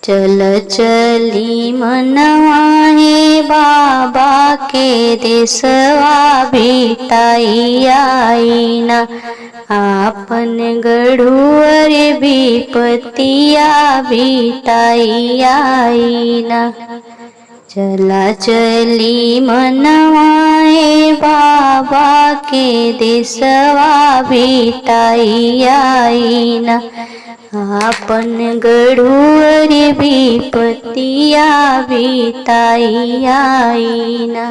चल चली मनवा हे बाबा के देसवा भेटाई आईना। आपन गढ़ुअर विपतिया भेटाई आईना। चला चली मनवा हे बाबा के देसवा भेटाई आईना। आपन गढ़ुअर विपतिया भेटाई आईना।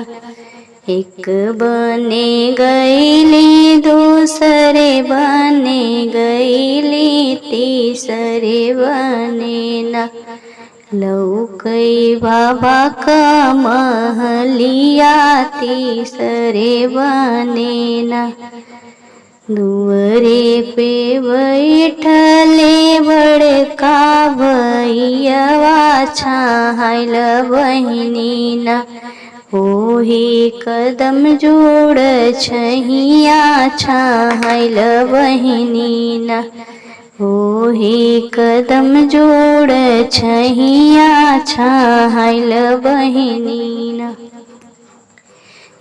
एक बने गईली दूसरे बने गईली तीसरे बने ना। लौकई बाबा का महलिया तीसरे बने ना। दुअरे पे बैठले बड़का भैयावा छाइल बहिनी ना। ओही कदम जोड़ छहिया छाइल बहिनी ना। ओही कदम जोड़ छहिया छाइल बहिनी ना।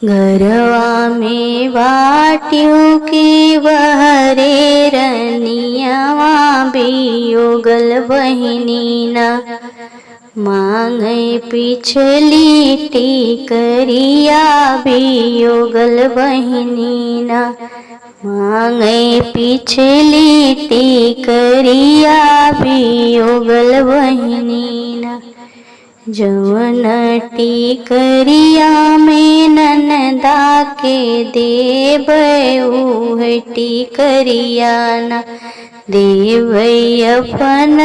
घरवा में बाटियों की बहरे रनियावा बियोगल बहिनी ना। मांगे पिछली टिकरिया बियोगल बहिनी ना। मांगे पिछली टिकरिया बियोगल बहिनी ना। जवन टिकरिया में ननदा के देबै उहे टिकरिया ना। देवै अपन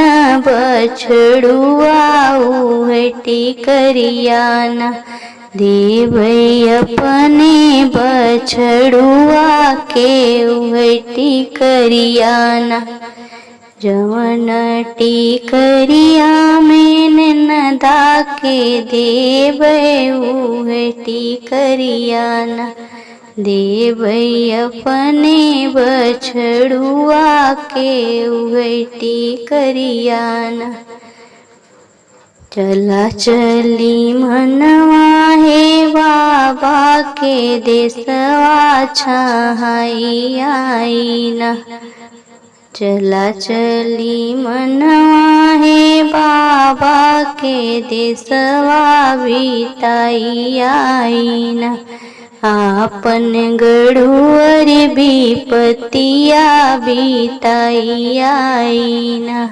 बछड़ुआ उहे टिकरिया ना। देवै अपने बछड़ुआ के उहे टिकरिया ना। जवन टिकरिया में ननदा के देबै उहे टिकरिया ना। देवै अपने बछड़ुआ के उहे टिकरिया ना। चला चली मनवा हे बाबा के देसवा छाई आईना। चला चली मनवा हे बाबा के देसवा भेटाई आईना। आपन गढ़ुअर विपतिया भेटाई आईना।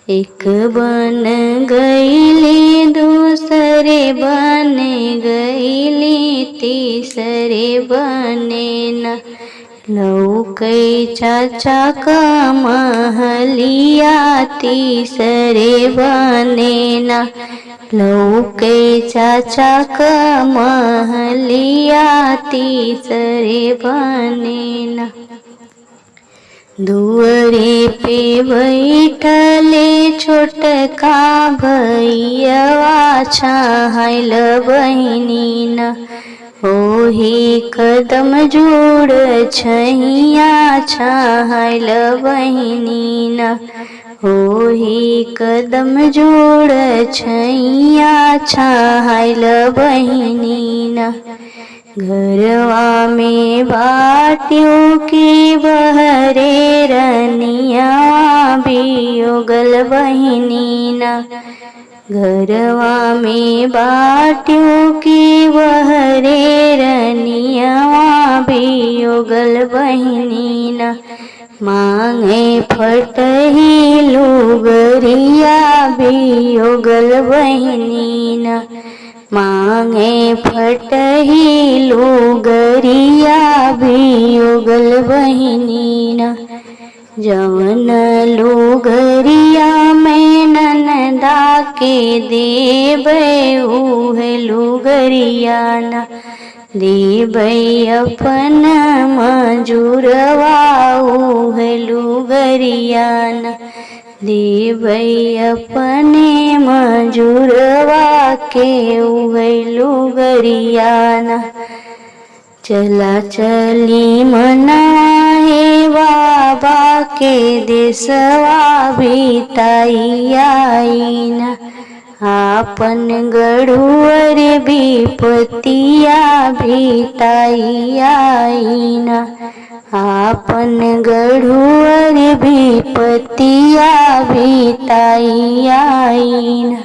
एक बन गईली दूसरे बन गईली तीसरे बने ना। लौकई चाचा का महलिया तीसरे बने ना। लौकई चाचा का महलिया तीसरे बने ना। दुअरे पे बैठले छोटका भैयावा छाइल बहिनी ना। ओही कदम जोड़ छहिया छाइल बहिनी ना। ओही कदम जोड़ छहिया छाइल बहिनी ना। घरवा में बाटियों की बहरे रनियावा बियोगल बहिनी ना। घरवा में बाटियों की बहरे रनियावा बियोगल बहिनी ना। मांगे फटही लुगरिया बियोगल बहिनी ना। मांगे फटही लुगरिया बियोगल बहिनी ना। जवन लुगरिया में ननदा के देबै उहे लुगरिया ना। देबै अपन मजूरवा उहे लुगरिया ना। देबै अपने मजूरवा के उहे लुगरिया ना। चला चली मनवा हे बाबा के देशवा बिताई आईना। आपन गढ़ुअर विपतिया बिताई आईना। आपन गढ़ुअर विपतिया बिताई आईना।